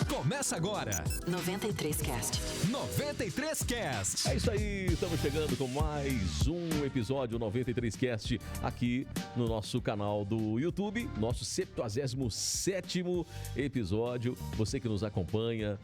Começa agora 93Cast. 93Cast. É isso aí, estamos chegando com mais um episódio 93Cast aqui no nosso canal do YouTube, nosso 77º episódio. Você que nos acompanha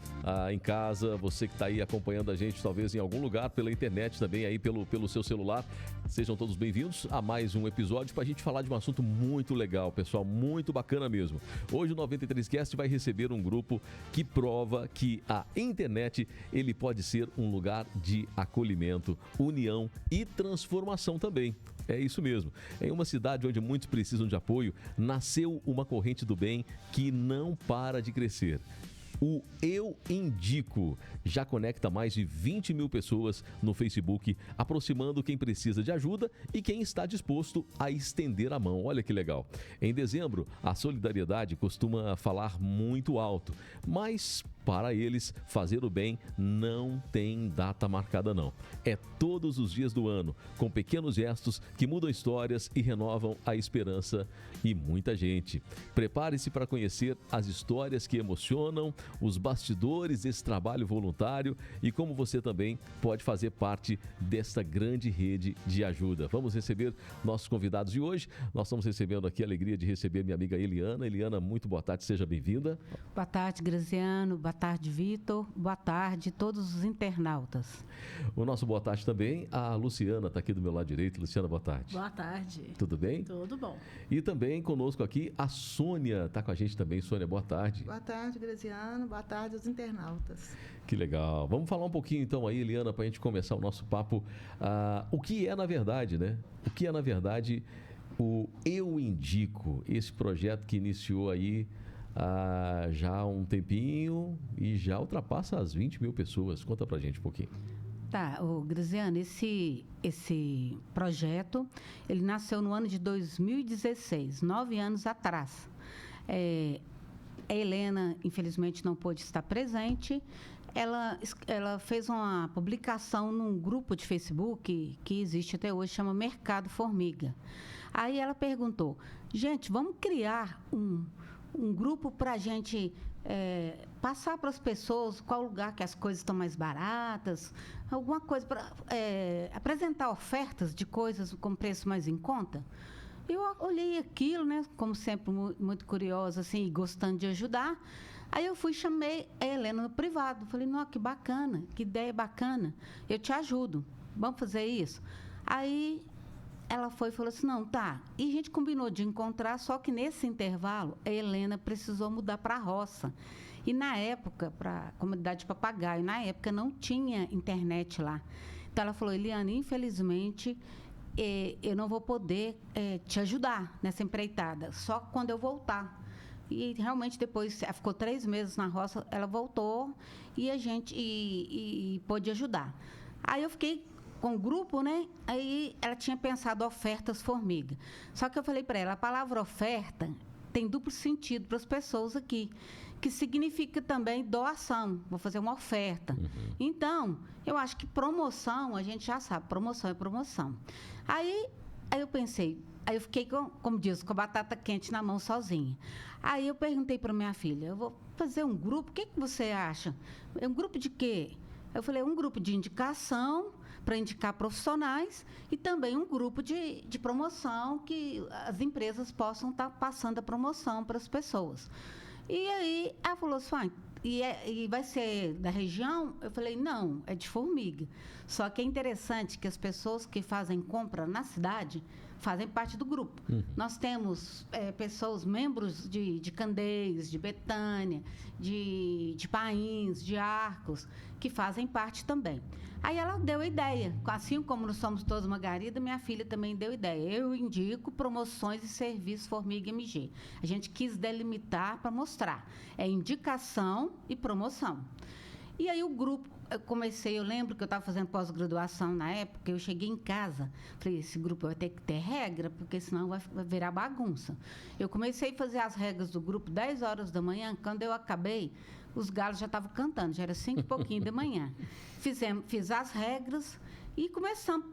em casa, você que está aí acompanhando a gente talvez em algum lugar pela internet também aí pelo seu celular, sejam todos bem-vindos a mais um episódio para a gente falar de um assunto muito legal, pessoal, muito bacana mesmo. Hoje o 93Cast vai receber um grupo que prova que a internet ele pode ser um lugar de acolhimento, união e transformação também. É isso mesmo. Em uma cidade onde muitos precisam de apoio, nasceu uma corrente do bem que não para de crescer. O Eu Indico já conecta mais de 20 mil pessoas no Facebook, aproximando quem precisa de ajuda e quem está disposto a estender a mão. Olha que legal. Em dezembro, a solidariedade costuma falar muito alto, mas para eles, fazer o bem não tem data marcada não. É todos os dias do ano, com pequenos gestos que mudam histórias e renovam a esperança e muita gente. Prepare-se para conhecer as histórias que emocionam, os bastidores desse trabalho voluntário e como você também pode fazer parte desta grande rede de ajuda. Vamos receber nossos convidados de hoje. Nós estamos recebendo aqui a alegria de receber minha amiga Eliana. Eliana, muito boa tarde, seja bem-vinda. Boa tarde, Graziano. Boa tarde, Vitor. Boa tarde, todos os internautas. O nosso boa tarde também, a Luciana está aqui do meu lado direito. Luciana, boa tarde. Boa tarde. Tudo bem? Tudo bom. E também conosco aqui a Sônia, está com a gente também. Sônia, boa tarde. Boa tarde, Graziano. Boa tarde aos internautas. Que legal. Vamos falar um pouquinho então aí, Eliana, para a gente começar o nosso papo. O que é, na verdade, né? O que é, na verdade, o Eu Indico, esse projeto que iniciou aí já há um tempinho e já ultrapassa as 20 mil pessoas. Conta pra gente um pouquinho. Tá, Graziano, esse projeto, ele nasceu no ano de 2016, 9 anos atrás. A Helena, infelizmente, não pôde estar presente. Ela fez uma publicação num grupo de Facebook que existe até hoje, chama Mercado Formiga. Aí ela perguntou, gente, vamos criar um grupo para a gente passar para as pessoas qual lugar que as coisas estão mais baratas, alguma coisa para apresentar ofertas de coisas com preço mais em conta. Eu olhei aquilo, né, como sempre, muito curiosa, assim, e gostando de ajudar. Aí eu chamei a Helena no privado. Falei, nossa, que bacana, que ideia bacana. Eu te ajudo, vamos fazer isso? Aí ela foi e falou assim, não, tá. E a gente combinou de encontrar, só que nesse intervalo, a Helena precisou mudar para a roça. E na época, para a comunidade de Papagaio, na época não tinha internet lá. Então ela falou, Eliana, infelizmente, eu não vou poder te ajudar nessa empreitada, só quando eu voltar. E realmente depois, ela ficou 3 meses na roça, ela voltou e a gente pôde ajudar. Aí eu fiquei com o grupo, né? Aí ela tinha pensado ofertas formiga. Só que eu falei para ela, a palavra oferta tem duplo sentido para as pessoas aqui, que significa também doação. Vou fazer uma oferta. Uhum. Então, eu acho que promoção, a gente já sabe, promoção é promoção. Aí eu pensei, aí eu fiquei, como diz, com a batata quente na mão sozinha. Aí eu perguntei para minha filha, eu vou fazer um grupo, o que você acha? É um grupo de quê? Eu falei, um grupo de indicação, para indicar profissionais, e também um grupo de promoção, que as empresas possam estar passando a promoção para as pessoas. E aí, ela falou assim, e vai ser da região? Eu falei, não, é de Formiga. Só que é interessante que as pessoas que fazem compra na cidade fazem parte do grupo. Uhum. Nós temos pessoas, membros de Candeias, de Betânia, de Pains, de Arcos, que fazem parte também. Aí ela deu a ideia, assim como nós somos todos Margarida, minha filha também deu ideia. Eu indico promoções e serviços Formiga MG. A gente quis delimitar para mostrar. É indicação e promoção. E aí o grupo, eu lembro que eu estava fazendo pós-graduação na época, eu cheguei em casa, falei, esse grupo vai ter que ter regra, porque senão vai virar bagunça. Eu comecei a fazer as regras do grupo 10 horas da manhã, quando eu acabei, os galos já estavam cantando, já era 5 e pouquinho da manhã. Fiz as regras e começamos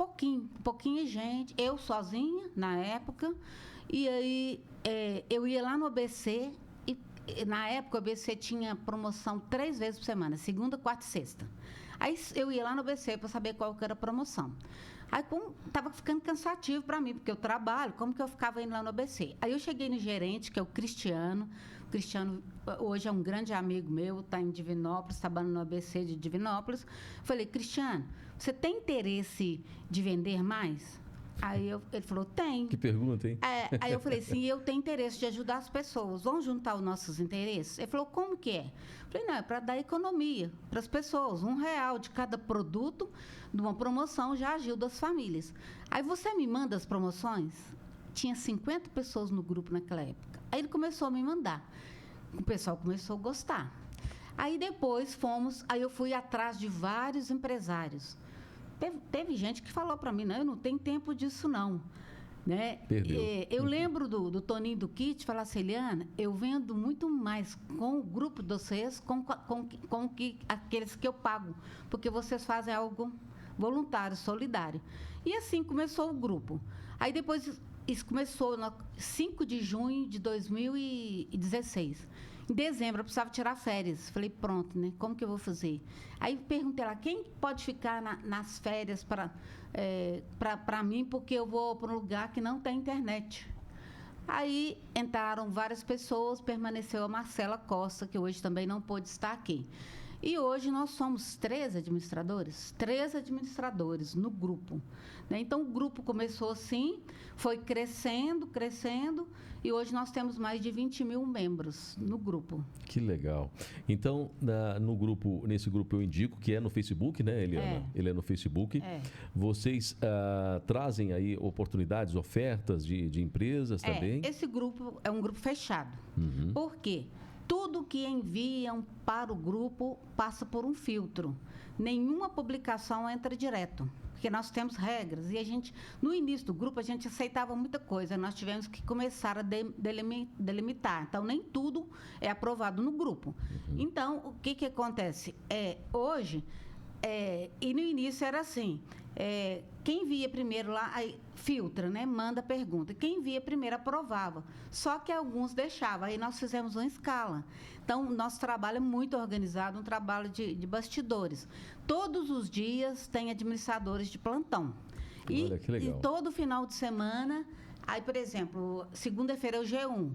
pouquinho gente, eu sozinha na época, e aí eu ia lá no ABC na época, o ABC tinha promoção 3 vezes por semana, segunda, quarta e sexta. Aí eu ia lá no ABC para saber qual que era a promoção. Aí estava ficando cansativo para mim, porque eu trabalho, como que eu ficava indo lá no ABC? Aí eu cheguei no gerente, que é o Cristiano. O Cristiano hoje é um grande amigo meu, está em Divinópolis, trabalhando no ABC de Divinópolis. Falei, Cristiano, você tem interesse de vender mais? Aí ele falou, tem. Que pergunta, hein? Aí eu falei assim, eu tenho interesse de ajudar as pessoas, vamos juntar os nossos interesses? Ele falou, como que é? Eu falei, não, é para dar economia para as pessoas, R$1 de cada produto de uma promoção já ajuda as famílias. Aí você me manda as promoções? Tinha 50 pessoas no grupo naquela época. Aí ele começou a me mandar. O pessoal começou a gostar. Aí depois aí eu fui atrás de vários empresários. Teve gente que falou para mim, não, eu não tenho tempo disso, não. Né? Perdeu. Eu lembro do Toninho do Kit falar assim, Eliana, eu vendo muito mais com o grupo de vocês, com aqueles que eu pago, porque vocês fazem algo voluntário, solidário. E assim começou o grupo. Aí depois, isso começou no 5 de junho de 2016. Em dezembro, eu precisava tirar férias. Falei, pronto, né? Como que eu vou fazer? Aí perguntei lá, quem pode ficar nas férias para mim, porque eu vou para um lugar que não tem internet. Aí entraram várias pessoas, permaneceu a Marcela Costa, que hoje também não pôde estar aqui. E hoje nós somos 3 administradores no grupo. Né? Então, o grupo começou assim, foi crescendo, e hoje nós temos mais de 20 mil membros no grupo. Que legal. Então, nesse grupo eu indico, que é no Facebook, né, Eliana? Ele é no Facebook. Vocês trazem aí oportunidades, ofertas de empresas também? Esse grupo é um grupo fechado. Uhum. Por quê? Tudo que enviam para o grupo passa por um filtro. Nenhuma publicação entra direto, porque nós temos regras. E no início do grupo, a gente aceitava muita coisa. Nós tivemos que começar a delimitar. Então, nem tudo é aprovado no grupo. Uhum. Então, o que acontece? Hoje, e no início era assim, quem via primeiro lá, aí filtra, né? Manda pergunta. Quem via primeiro aprovava. Só que alguns deixavam. Aí nós fizemos uma escala. Então, nosso trabalho é muito organizado, um trabalho de bastidores. Todos os dias tem administradores de plantão. Olha, que legal. E todo final de semana, aí, por exemplo, segunda-feira é o G1,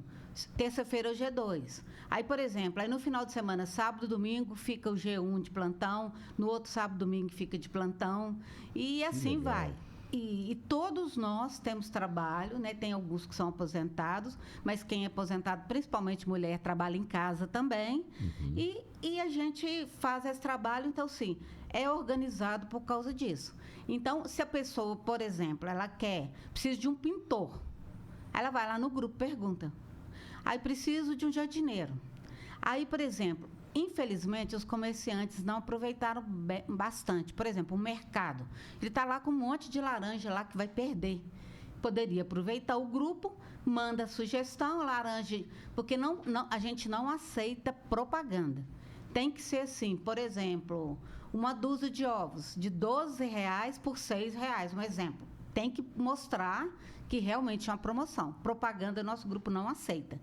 terça-feira é o G2. Aí, por exemplo, aí no final de semana, sábado, domingo, fica o G1 de plantão, no outro sábado, domingo fica de plantão, e assim vai. E todos nós temos trabalho, né? Tem alguns que são aposentados, mas quem é aposentado, principalmente mulher, trabalha em casa também. Uhum. E a gente faz esse trabalho, então, sim, é organizado por causa disso. Então, se a pessoa, por exemplo, precisa de um pintor, ela vai lá no grupo, pergunta. Aí, preciso de um jardineiro. Aí, por exemplo, infelizmente, os comerciantes não aproveitaram bastante. Por exemplo, o mercado. Ele está lá com um monte de laranja lá que vai perder. Poderia aproveitar o grupo, manda sugestão, laranja, porque a gente não aceita propaganda. Tem que ser assim, por exemplo, uma dúzia de ovos de R$12 por R$6, um exemplo. Tem que mostrar que realmente é uma promoção. Propaganda, nosso grupo não aceita.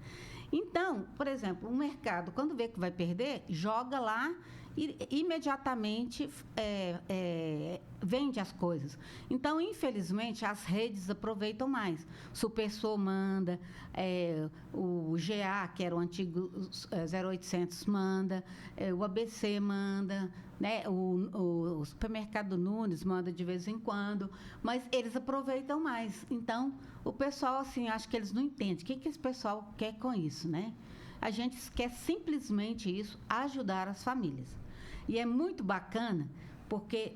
Então, por exemplo, o mercado, quando vê que vai perder, joga lá e imediatamente vende as coisas. Então, infelizmente, as redes aproveitam mais. Supersol manda, o GA, que era o antigo 0800, manda, o ABC manda, né? O supermercado Nunes manda de vez em quando, mas eles aproveitam mais. Então, o pessoal, assim, acho que eles não entendem. O que esse pessoal quer com isso, né? A gente quer simplesmente isso, ajudar as famílias. E é muito bacana, porque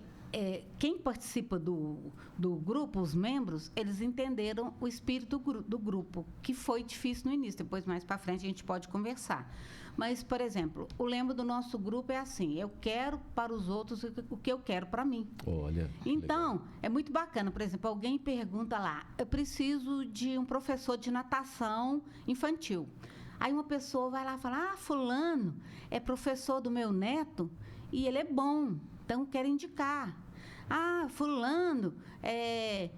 quem participa do grupo, os membros, eles entenderam o espírito do grupo, que foi difícil no início. Depois, mais para frente, a gente pode conversar. Mas, por exemplo, o lema do nosso grupo é assim: eu quero para os outros o que eu quero para mim. Olha. Então, legal. É muito bacana. Por exemplo, alguém pergunta lá: eu preciso de um professor de natação infantil. Aí uma pessoa vai lá e fala: fulano é professor do meu neto e ele é bom, então quero indicar. Fulano é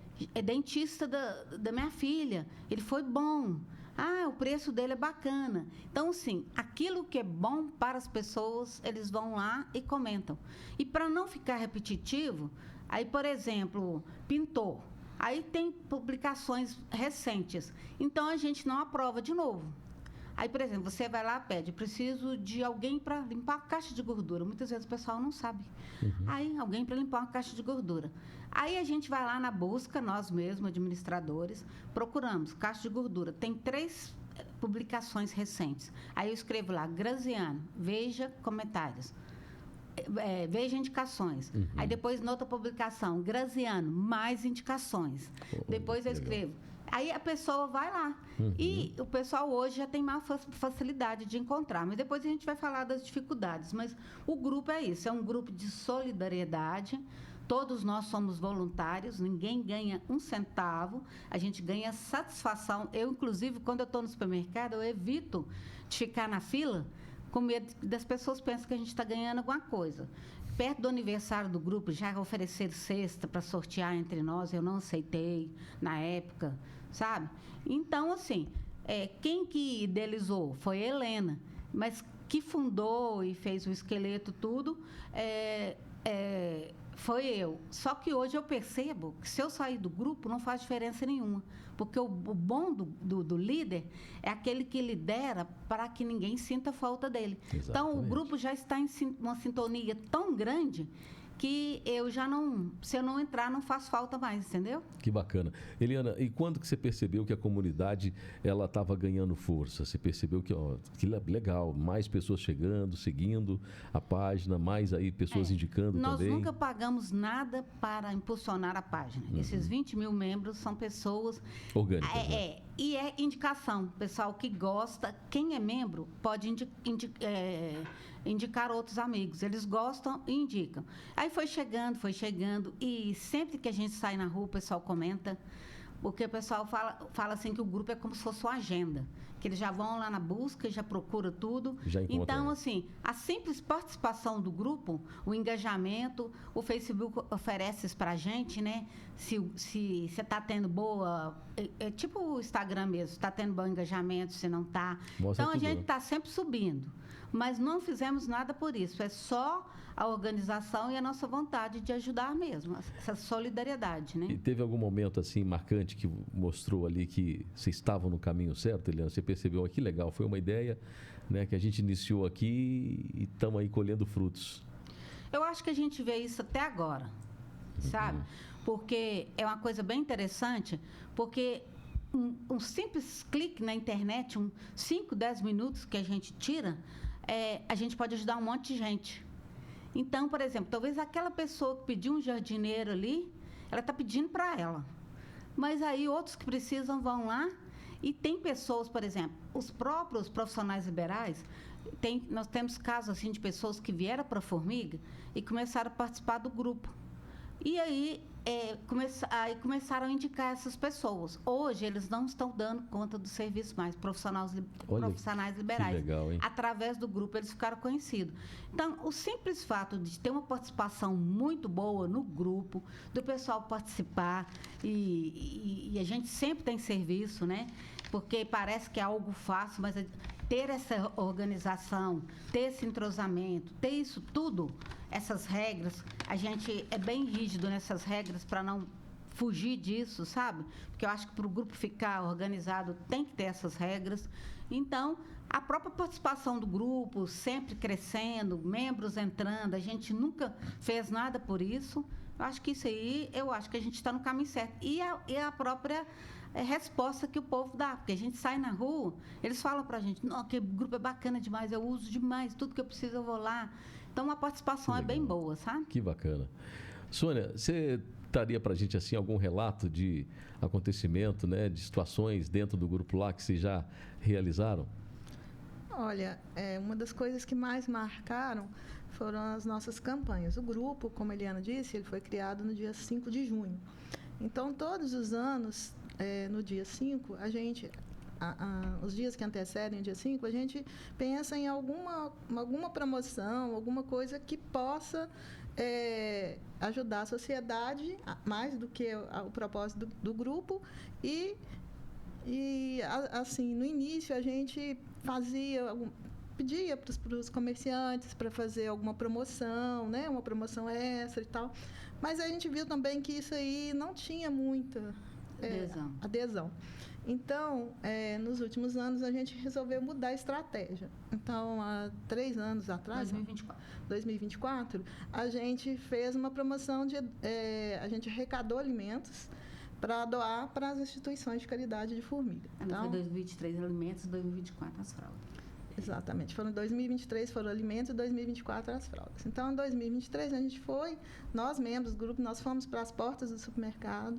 dentista da minha filha, ele foi bom. Ah, o preço dele é bacana. Então, assim, aquilo que é bom para as pessoas, eles vão lá e comentam. E para não ficar repetitivo, aí, por exemplo, pintor. Aí tem publicações recentes. Então, a gente não aprova de novo. Aí, por exemplo, você vai lá e pede, preciso de alguém para limpar a caixa de gordura. Muitas vezes o pessoal não sabe. Aí, alguém para limpar uma caixa de gordura. Aí, a gente vai lá na busca, nós mesmos, administradores, procuramos caixa de gordura. Tem 3 publicações recentes. Aí, eu escrevo lá, Graziano, veja comentários. Veja indicações. Aí, depois, noutra publicação, Graziano, mais indicações. Depois, eu escrevo. Aí a pessoa vai lá. E o pessoal hoje já tem mais facilidade de encontrar. Mas depois a gente vai falar das dificuldades. Mas o grupo é isso, é um grupo de solidariedade. Todos nós somos voluntários, ninguém ganha um centavo. A gente ganha satisfação. Eu, inclusive, quando eu estou no supermercado, eu evito de ficar na fila com medo das pessoas pensam que a gente está ganhando alguma coisa. Perto do aniversário do grupo, já ofereceram cesta para sortear entre nós, eu não aceitei na época, sabe? Então, assim, quem que idealizou foi a Helena, mas que fundou e fez o esqueleto tudo, foi eu. Só que hoje eu percebo que se eu sair do grupo não faz diferença nenhuma. Porque o bom do líder é aquele que lidera para que ninguém sinta falta dele. Exatamente. Então, o grupo já está em uma sintonia tão grande que eu já não... Se eu não entrar, não faz falta mais, entendeu? Que bacana. Eliana, e quando que você percebeu que a comunidade ela estava ganhando força? Você percebeu que legal, mais pessoas chegando, seguindo a página, mais aí pessoas indicando nós também? Nós nunca pagamos nada para impulsionar a página. Esses 20 mil membros são pessoas... Orgânicas, né? E é indicação. Pessoal que gosta, quem é membro pode indicar outros amigos. Eles gostam e indicam. Aí foi chegando. E sempre que a gente sai na rua, o pessoal comenta. Porque o pessoal fala assim que o grupo é como se fosse uma agenda. Que eles já vão lá na busca, já procuram tudo. Já encontra. Então, assim, a simples participação do grupo, o engajamento, o Facebook oferece isso pra gente, né? Se você está tendo boa... tipo o Instagram mesmo, está tendo bom engajamento, se não está. Então, a gente está sempre subindo. Mas não fizemos nada por isso. É só a organização e a nossa vontade de ajudar mesmo. Essa solidariedade, né? E teve algum momento, assim, marcante que mostrou ali que vocês estavam no caminho certo, Eliana? Você percebeu, que legal, foi uma ideia, né, que a gente iniciou aqui e estamos aí colhendo frutos. Eu acho que a gente vê isso até agora, sabe? Porque é uma coisa bem interessante, porque um simples clique na internet, 5, 10 minutos que a gente tira, a gente pode ajudar um monte de gente. Então, por exemplo, talvez aquela pessoa que pediu um jardineiro ali, ela está pedindo para ela. Mas aí outros que precisam vão lá e tem pessoas, por exemplo, os próprios profissionais liberais, nós temos casos assim de pessoas que vieram para a Formiga e começaram a participar do grupo. E aí, começaram a indicar essas pessoas. Hoje, eles não estão dando conta do serviço mais, profissionais liberais. Que legal, hein? Através do grupo, eles ficaram conhecidos. Então, o simples fato de ter uma participação muito boa no grupo, do pessoal participar, e a gente sempre tem serviço, né? Porque parece que é algo fácil, mas ter essa organização, ter esse entrosamento, ter isso tudo, essas regras, a gente é bem rígido nessas regras para não fugir disso, sabe? Porque eu acho que para o grupo ficar organizado tem que ter essas regras. Então, a própria participação do grupo, sempre crescendo, membros entrando, a gente nunca fez nada por isso. Eu acho que isso aí, a gente está no caminho certo. E a própria resposta que o povo dá, porque a gente sai na rua, eles falam pra gente, não, aquele grupo é bacana demais, eu uso demais, tudo que eu preciso eu vou lá. Então a participação é bem boa, sabe? Que bacana. Sônia, você traria pra gente assim algum relato de acontecimento, né, de situações dentro do grupo lá que vocês já realizaram? Olha, uma das coisas que mais marcaram foram as nossas campanhas. O grupo, como a Eliana disse, ele foi criado no dia 5 de junho. Então, todos os anos, no dia 5, a gente, os dias que antecedem o dia 5, a gente pensa em alguma promoção, alguma coisa que possa ajudar a sociedade, mais do que o propósito do grupo, e E, assim, no início a gente pedia para os comerciantes para fazer alguma promoção, né? Uma promoção extra e tal. Mas a gente viu também que isso aí não tinha muita adesão. Então, nos últimos anos, a gente resolveu mudar a estratégia. Então, há 3 anos atrás, 2024, a gente fez uma promoção a gente arrecadou alimentos para doar para as instituições de caridade de Formiga. Então, foi 2023 alimentos, 2024 as fraldas. Exatamente. Em 2023 foram alimentos e 2024 as fraldas. Então, em 2023, a gente nós membros do grupo, nós fomos para as portas do supermercado,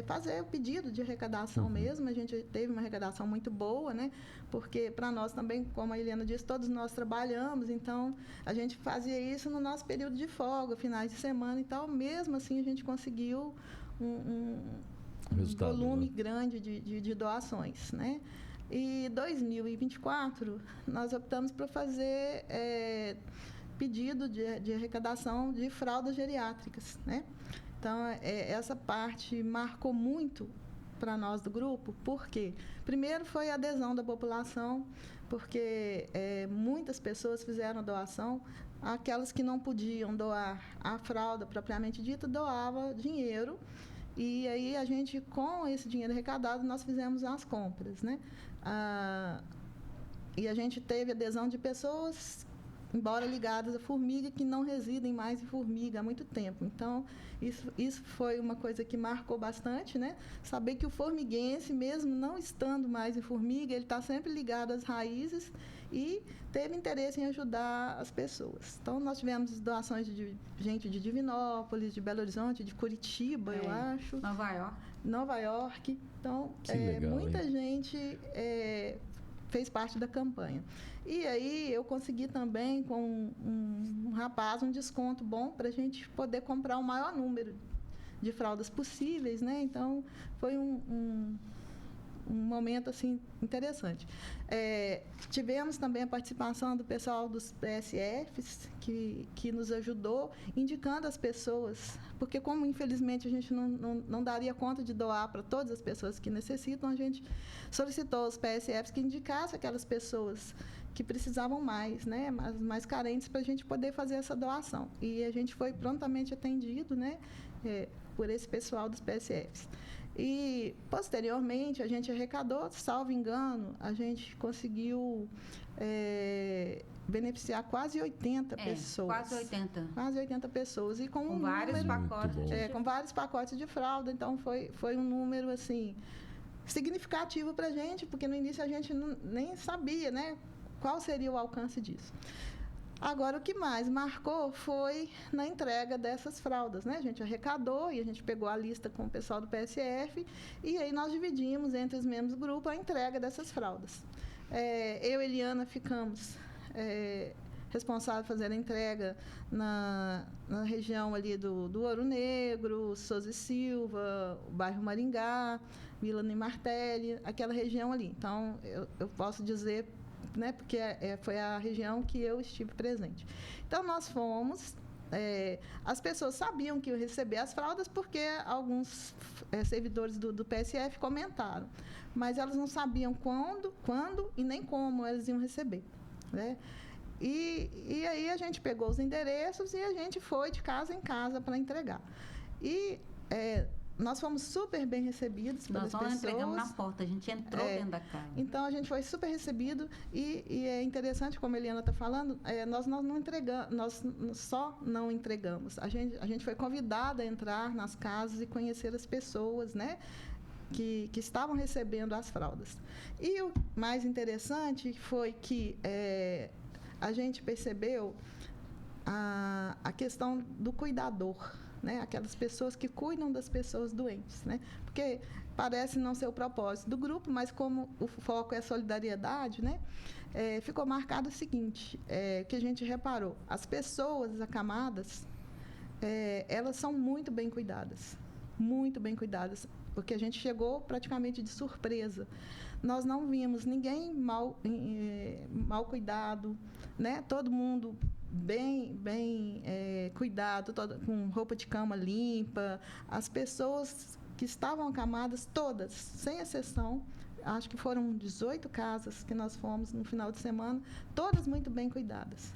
fazer o pedido de arrecadação mesmo. A gente teve uma arrecadação muito boa, né? Porque para nós também, como a Eliana disse, todos nós trabalhamos, então a gente fazia isso no nosso período de folga, finais de semana e tal. Mesmo assim, a gente conseguiu um volume grande de doações, né? E 2024, nós optamos por fazer pedido de arrecadação de fraldas geriátricas, né? Então, essa parte marcou muito para nós do grupo, porque primeiro foi a adesão da população, porque muitas pessoas fizeram doação, aquelas que não podiam doar a fralda propriamente dita, doava dinheiro, e aí a gente, com esse dinheiro arrecadado, nós fizemos as compras, né? E a gente teve adesão de pessoas, embora ligadas à Formiga, que não residem mais em Formiga há muito tempo. Então, isso foi uma coisa que marcou bastante, né? Saber que o formiguense, mesmo não estando mais em Formiga, ele está sempre ligado às raízes e teve interesse em ajudar as pessoas. Então, nós tivemos doações de gente de Divinópolis, de Belo Horizonte, de Curitiba, eu acho. Nova York. Então, legal, muita gente fez parte da campanha. E aí eu consegui também, com um rapaz, um desconto bom para a gente poder comprar o maior número de fraldas possíveis, né? Então, foi um momento, assim, interessante. Tivemos também a participação do pessoal dos PSFs, que nos ajudou, indicando as pessoas, porque como, infelizmente, a gente não daria conta de doar para todas as pessoas que necessitam, a gente solicitou aos PSFs que indicassem aquelas pessoas que precisavam mais, né, mais carentes, para a gente poder fazer essa doação. E a gente foi prontamente atendido, né, por esse pessoal dos PSFs. E, posteriormente, a gente arrecadou, salvo engano, a gente conseguiu beneficiar quase 80 pessoas. Quase 80. Quase 80 pessoas. E com vários pacotes. Com vários pacotes de fralda. Então, foi um número, assim, significativo para a gente, porque no início a gente nem sabia, né, qual seria o alcance disso. Agora, o que mais marcou foi na entrega dessas fraldas, né? A gente arrecadou e a gente pegou a lista com o pessoal do PSF e aí nós dividimos entre os membros do grupo a entrega dessas fraldas. Eu e Eliana ficamos responsáveis por fazer a entrega na região ali do Ouro Negro, Souza e Silva, o bairro Maringá, Vila Martelli, aquela região ali. Então, eu posso dizer, né, porque foi a região que eu estive presente. Então, nós fomos, as pessoas sabiam que iam receber as fraldas porque alguns servidores do PSF comentaram, mas elas não sabiam quando e nem como elas iam receber, né? E aí a gente pegou os endereços e a gente foi de casa em casa para entregar. E nós fomos super bem recebidos pelas pessoas. Nós não entregamos na porta, a gente entrou dentro da casa. Então, a gente foi super recebido e é interessante, como a Eliana está falando, nós não entregamos, nós só não entregamos. A gente foi convidada a entrar nas casas e conhecer as pessoas, né, que estavam recebendo as fraldas. E o mais interessante foi que a gente percebeu a questão do cuidador, né? Aquelas pessoas que cuidam das pessoas doentes, né? Porque parece não ser o propósito do grupo, mas como o foco é a solidariedade, né? Ficou marcado o seguinte, que a gente reparou, as pessoas acamadas, elas são muito bem cuidadas, porque a gente chegou praticamente de surpresa. Nós não vimos ninguém mal cuidado, né? Todo mundo bem cuidado, com roupa de cama limpa. As pessoas que estavam acamadas todas, sem exceção. Acho que foram 18 casas que nós fomos no final de semana, todas muito bem cuidadas.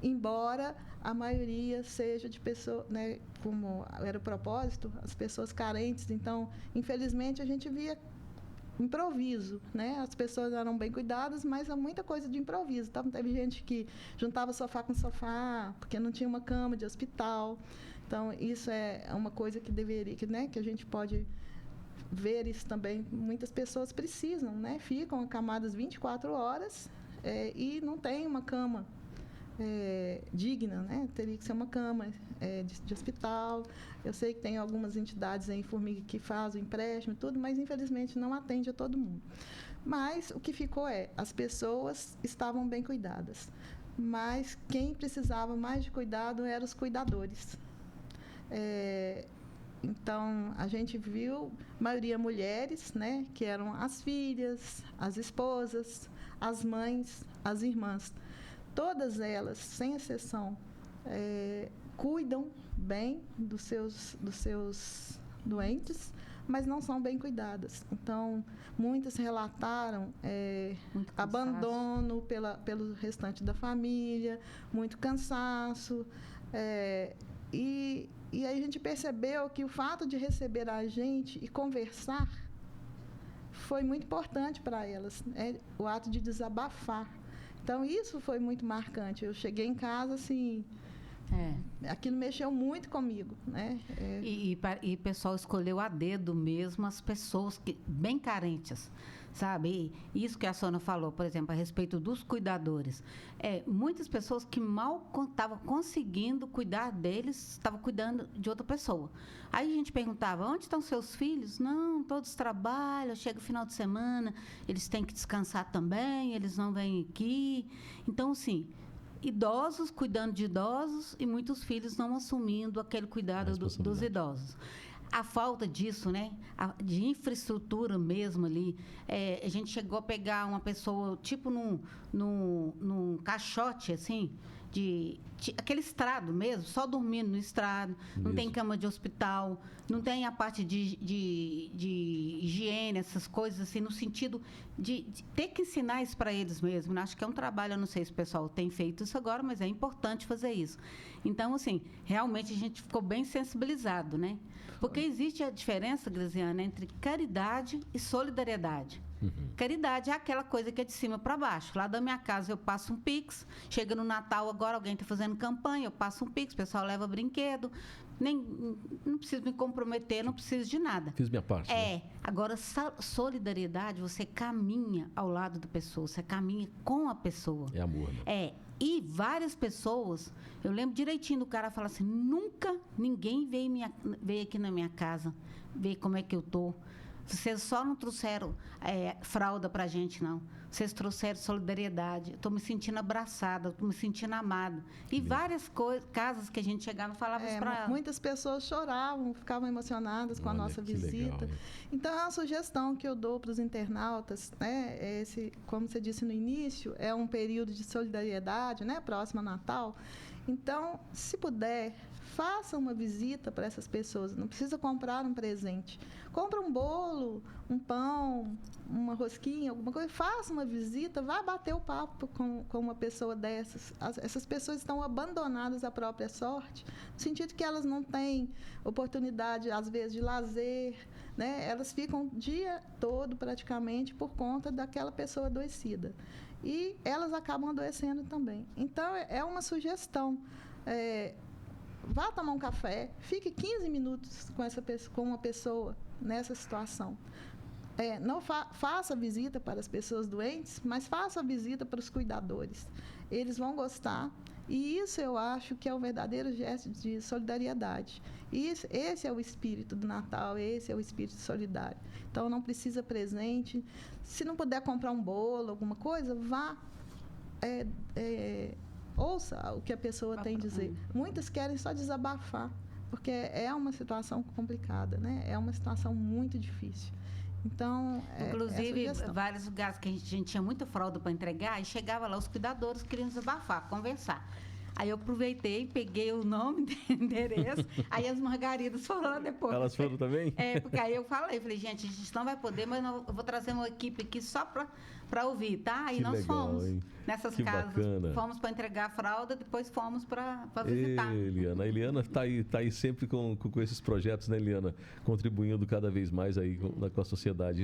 Embora a maioria seja de pessoas, né, como era o propósito, as pessoas carentes. Então, infelizmente, a gente via improviso, né? As pessoas eram bem cuidadas, mas há muita coisa de improviso. Então, teve gente que juntava sofá com sofá, porque não tinha uma cama de hospital. Então, isso é uma coisa que deveria, né, que a gente pode ver isso também. Muitas pessoas precisam, né? Ficam acamadas 24 horas e não tem uma cama digna, né? Teria que ser uma cama de hospital. Eu sei que tem algumas entidades em Formiga que fazem empréstimo e tudo, mas infelizmente não atende a todo mundo. Mas o que ficou as pessoas estavam bem cuidadas, mas quem precisava mais de cuidado eram os cuidadores. Então, a gente viu, maioria mulheres, né? Que eram as filhas, as esposas, as mães, as irmãs. Todas elas, sem exceção, cuidam bem dos seus doentes, mas não são bem cuidadas. Então, muitas relataram abandono pelo restante da família, muito cansaço. E aí a gente percebeu que o fato de receber a gente e conversar foi muito importante para elas, o ato de desabafar. Então, isso foi muito marcante. Eu cheguei em casa, assim, aquilo mexeu muito comigo, né? E o pessoal escolheu a dedo mesmo as pessoas bem carentes, sabe? E isso que a Sônia falou, por exemplo, a respeito dos cuidadores. Muitas pessoas que mal estavam conseguindo cuidar deles, estavam cuidando de outra pessoa. Aí a gente perguntava, onde estão seus filhos? Não, todos trabalham, chega o final de semana, eles têm que descansar também, eles não vêm aqui. Então, assim, idosos cuidando de idosos e muitos filhos não assumindo aquele cuidado dos idosos. A falta disso, né? De infraestrutura mesmo ali. A gente chegou a pegar uma pessoa, tipo num caixote, assim, aquele estrado mesmo, só dormindo no estrado. Não tem cama de hospital, não tem a parte de higiene, essas coisas, assim, no sentido de ter que ensinar isso para eles mesmo. Né? Acho que é um trabalho, eu não sei se o pessoal tem feito isso agora, mas é importante fazer isso. Então, assim, realmente a gente ficou bem sensibilizado, né? Porque existe a diferença, Graziana, entre caridade e solidariedade. Caridade é aquela coisa que é de cima para baixo. Lá da minha casa eu passo um Pix, chega no Natal agora, alguém está fazendo campanha, eu passo um Pix, o pessoal leva brinquedo, não preciso me comprometer, não preciso de nada. Fiz minha parte. Né? Agora, solidariedade, você caminha ao lado da pessoa, você caminha com a pessoa. É amor, né? E várias pessoas, eu lembro direitinho do cara falar assim, nunca ninguém veio aqui na minha casa ver como é que eu tô. Vocês só não trouxeram fralda pra gente, não. Vocês trouxeram solidariedade. Eu estou me sentindo abraçada, estou me sentindo amada. E várias casas que a gente chegava e falava isso para ela. Muitas pessoas choravam, ficavam emocionadas com a nossa visita. Legal, então, é uma sugestão que eu dou para os internautas, né? Como você disse no início, é um período de solidariedade, né? Próximo ao Natal. Então, se puder, faça uma visita para essas pessoas. Não precisa comprar um presente. Compra um bolo, um pão, uma rosquinha, alguma coisa. Faça uma visita, vá bater o papo com uma pessoa dessas. Essas pessoas estão abandonadas à própria sorte, no sentido que elas não têm oportunidade, às vezes, de lazer, né? Elas ficam o dia todo, praticamente, por conta daquela pessoa adoecida. E elas acabam adoecendo também. Então, é uma sugestão. Vá tomar um café, fique 15 minutos com uma pessoa nessa situação. Não faça visita para as pessoas doentes, mas faça visita para os cuidadores. Eles vão gostar. E isso eu acho que é o verdadeiro gesto de solidariedade. Esse é o espírito do Natal, esse é o espírito solidário. Então, não precisa presente. Se não puder comprar um bolo, alguma coisa, vá... ouça o que a pessoa tem a dizer. Muitas querem só desabafar, porque é uma situação complicada, né? É uma situação muito difícil. Então, inclusive, vários lugares que a gente tinha muita fralda para entregar, e chegava lá, os cuidadores queriam desabafar, conversar. Aí eu aproveitei, peguei o nome, endereço, aí as margaridas foram lá depois. Elas foram também? Porque aí eu falei, gente, a gente não vai poder, mas eu vou trazer uma equipe aqui só para ouvir, tá? Aí Que nós legal, fomos hein? nessas Que casas, bacana. fomos para entregar a fralda, depois fomos para visitar. Eliana. A Eliana tá aí sempre com esses projetos, né, Eliana? Contribuindo cada vez mais aí com a sociedade.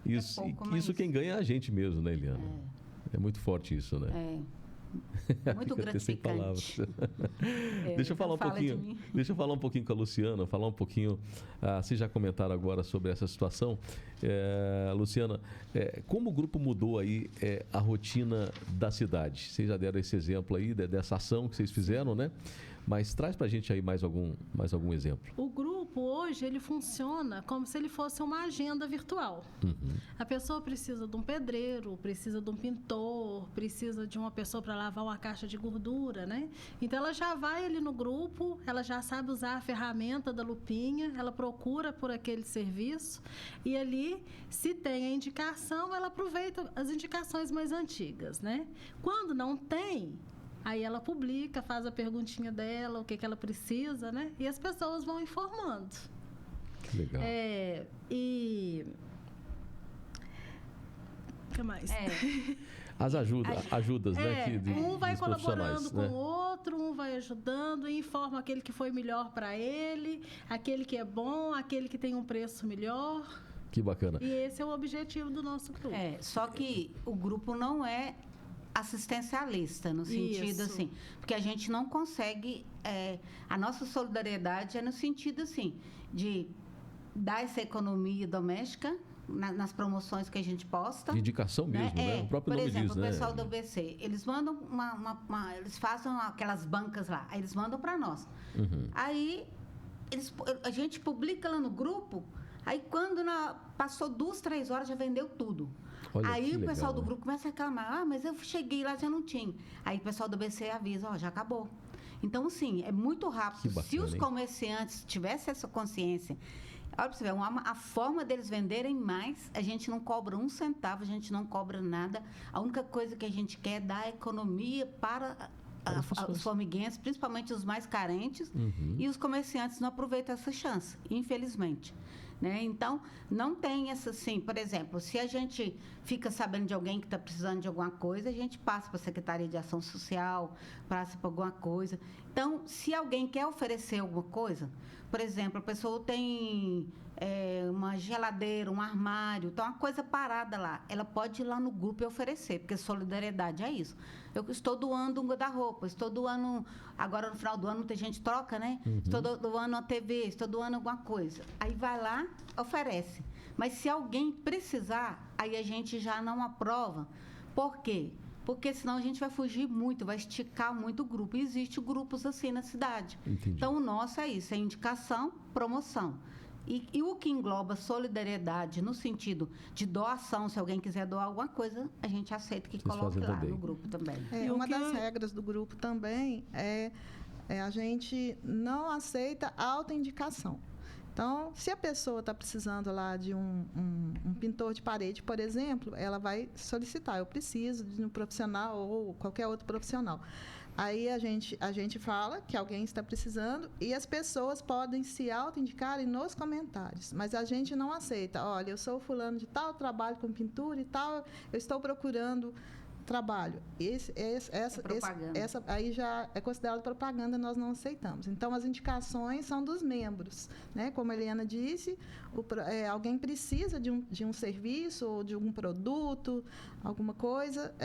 Isso quem ganha é a gente mesmo, né, Eliana? É muito forte isso, né? Muito Fica até sem gratificante. Deixa eu falar um pouquinho com a Luciana, falar um pouquinho. Vocês já comentaram agora sobre essa situação. Luciana, como o grupo mudou aí a rotina da cidade? Vocês já deram esse exemplo aí dessa ação que vocês fizeram, né? Mas traz pra gente aí mais algum exemplo. O grupo hoje, ele funciona como se ele fosse uma agenda virtual. A pessoa precisa de um pedreiro, precisa de um pintor, precisa de uma pessoa para lavar uma caixa de gordura, né? Então, ela já vai ali no grupo, ela já sabe usar a ferramenta da lupinha, ela procura por aquele serviço e ali, se tem a indicação, ela aproveita as indicações mais antigas, né? Quando não tem, aí ela publica, faz a perguntinha dela, o que ela precisa, né? E as pessoas vão informando. Que legal. E... o que mais? As ajudas, né? Um vai colaborando com né? o outro, um vai ajudando, e informa aquele que foi melhor para ele, aquele que é bom, aquele que tem um preço melhor. Que bacana. E esse é o objetivo do nosso grupo. Só que o grupo não é assistencialista, no sentido assim, porque a gente não consegue, a nossa solidariedade é no sentido assim, de dar essa economia doméstica nas promoções que a gente posta. De indicação mesmo, né? O próprio nome diz, né? Por exemplo, o pessoal do ABC, eles mandam eles fazem aquelas bancas lá, aí eles mandam para nós. Aí a gente publica lá no grupo, aí quando passou 2, 3 horas já vendeu tudo. Olha, aí o pessoal legal, do né? grupo começa a reclamar, mas eu cheguei lá, já não tinha. Aí o pessoal do BC avisa, já acabou. Então, sim, é muito rápido. Bacana, se os hein? comerciantes tivessem essa consciência, olha pra você ver, a forma deles venderem mais, a gente não cobra 1 centavo, a gente não cobra nada. A única coisa que a gente quer é dar economia para os formiguenses, principalmente os mais carentes, e os comerciantes não aproveitam essa chance, infelizmente. Né? Então, não tem essa assim, por exemplo, se a gente fica sabendo de alguém que está precisando de alguma coisa, a gente passa para a Secretaria de Ação Social, passa para alguma coisa. Então, se alguém quer oferecer alguma coisa, por exemplo, a pessoa tem uma geladeira, um armário, então uma coisa parada lá, ela pode ir lá no grupo e oferecer, porque solidariedade é isso. Eu estou doando um guarda-roupa, estou doando, agora no final do ano muita gente troca, né? Estou doando uma TV, estou doando alguma coisa. Aí vai lá, oferece. Mas se alguém precisar, aí a gente já não aprova. Por quê? Porque senão a gente vai fugir muito, vai esticar muito o grupo. E existem grupos assim na cidade. Entendi. Então, o nosso é isso, é indicação, promoção. E o que engloba solidariedade no sentido de doação, se alguém quiser doar alguma coisa, a gente aceita que Vocês coloque fazem lá também. no grupo também. Uma das regras do grupo também é a gente não aceita autoindicação. Então, se a pessoa está precisando lá de um pintor de parede, por exemplo, ela vai solicitar, eu preciso de um profissional ou qualquer outro profissional. Aí a gente fala que alguém está precisando e as pessoas podem se autoindicarem nos comentários, mas a gente não aceita. Olha, eu sou fulano de tal, trabalho com pintura e tal, eu estou procurando trabalho. Essa aí já é considerado propaganda, nós não aceitamos. Então, as indicações são dos membros, né? Como a Eliana disse, alguém precisa de um serviço ou de um produto, alguma coisa,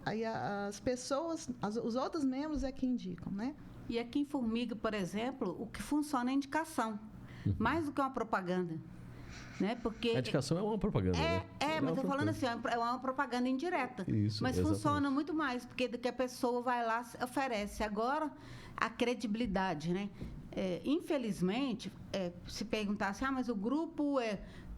aí as pessoas, os outros membros é que indicam, né? E aqui em Formiga, por exemplo, o que funciona é a indicação, mais do que uma propaganda. Né? Porque a indicação é uma propaganda, né? Mas eu falando assim, é uma propaganda indireta. Isso, mas exatamente. funciona muito mais, porque que a pessoa vai lá e oferece. Agora, a credibilidade, né? Infelizmente, se perguntasse, mas o grupo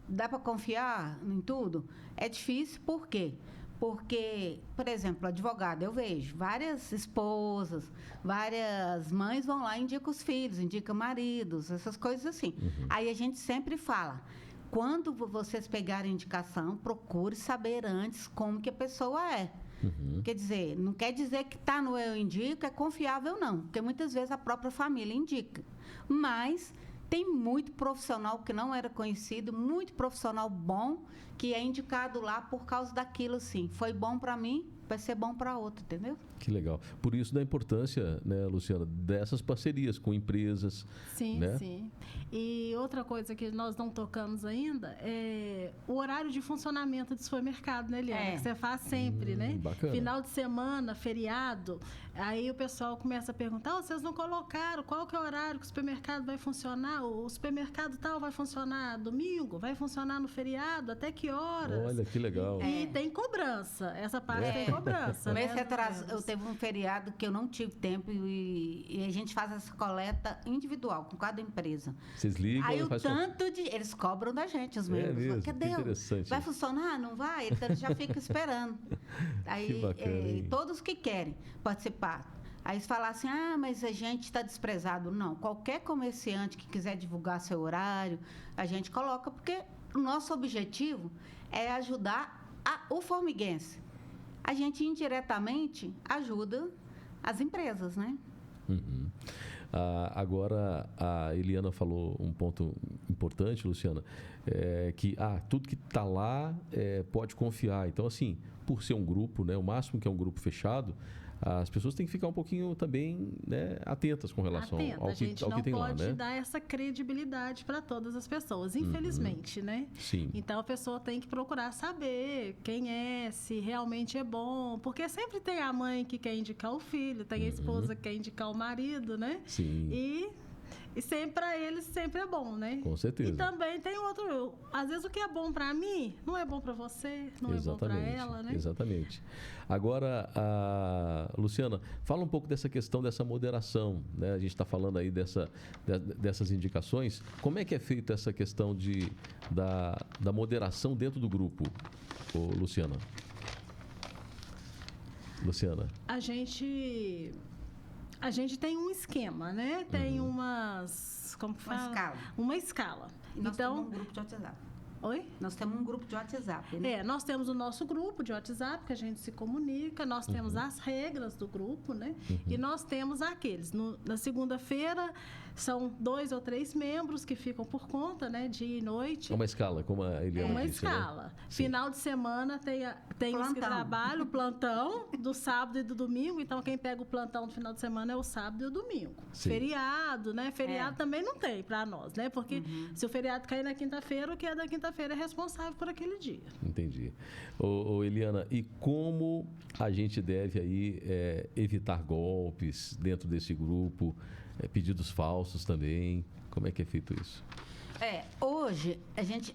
dá para confiar em tudo? É difícil, por quê? Porque, por exemplo, advogado, eu vejo várias esposas, várias mães vão lá e indicam os filhos, indicam maridos, essas coisas assim. Aí a gente sempre fala, quando vocês pegarem indicação, procure saber antes como que a pessoa é. Quer dizer, não quer dizer que está no Eu Indico é confiável, não. Porque muitas vezes a própria família indica. Mas tem muito profissional que não era conhecido, muito profissional bom, que é indicado lá por causa daquilo, assim. Foi bom para mim, vai ser bom para outro, entendeu? Que legal. Por isso da importância, né, Luciana, dessas parcerias com empresas. Sim, né? sim. E outra coisa que nós não tocamos ainda é o horário de funcionamento do supermercado, né, Eliana? Que você faz sempre, né? Bacana. Final de semana, feriado, aí o pessoal começa a perguntar, vocês não colocaram qual que é o horário que o supermercado vai funcionar? O supermercado tal vai funcionar domingo? Vai funcionar no feriado? Até que horas? Olha, que legal. E tem cobrança. Essa parte tem cobrança, né? Mês atrás, eu teve um feriado que eu não tive tempo e a gente faz essa coleta individual com cada empresa. Vocês ligam Aí e o faz tanto de... Eles cobram da gente, os membros. mesmo? Cadê? Que interessante. Vai funcionar? Não vai? Então, eles já ficam esperando. Aí, Que bacana, hein? todos que querem participar. Aí eles falam assim, mas a gente está desprezado. Não, qualquer comerciante que quiser divulgar seu horário, a gente coloca, porque o nosso objetivo é ajudar o formiguense. A gente indiretamente ajuda as empresas, né? Uhum. Agora, a Eliana falou um ponto importante, Luciana, que tudo que está lá pode confiar. Então, assim, por ser um grupo, né, o máximo que é um grupo fechado, as pessoas têm que ficar um pouquinho também, né, atentas com relação ao a gente que não tem lá, pode né? dar essa credibilidade para todas as pessoas, infelizmente, né? Sim. Então a pessoa tem que procurar saber quem é, se realmente é bom, porque sempre tem a mãe que quer indicar o filho, tem a esposa que quer indicar o marido, né? Sim. E sempre para eles sempre é bom, né? Com certeza. E também tem outro, às vezes o que é bom para mim não é bom para você, não é bom para ela, né? Exatamente. Agora, Luciana, fala um pouco dessa questão dessa moderação, né? A gente está falando aí dessas indicações. Como é que é feita essa questão da moderação dentro do grupo, Luciana? Luciana. A gente tem um esquema, né? Tem umas... Como que fala? escala. Uma escala. E nós Então, temos um grupo de WhatsApp. Oi? Nós temos um grupo de WhatsApp, né? Nós temos o nosso grupo de WhatsApp, que a gente se comunica, nós temos as regras do grupo, né? E nós temos aqueles. Na segunda-feira, são 2 ou 3 membros que ficam por conta, né? Dia e noite. É uma escala, como a Eliana Uma disse, escala. né? Final de semana tem os que Plantão. trabalham, o plantão do sábado e do domingo. Então, quem pega o plantão do final de semana é o sábado e o domingo. Sim. Feriado, né? Feriado também não tem para nós, né? Porque se o feriado cair na quinta-feira, o que é da quinta-feira é responsável por aquele dia. Entendi. Eliana, e como a gente deve aí evitar golpes dentro desse grupo, pedidos falsos também? Como é que é feito isso? Hoje, a gente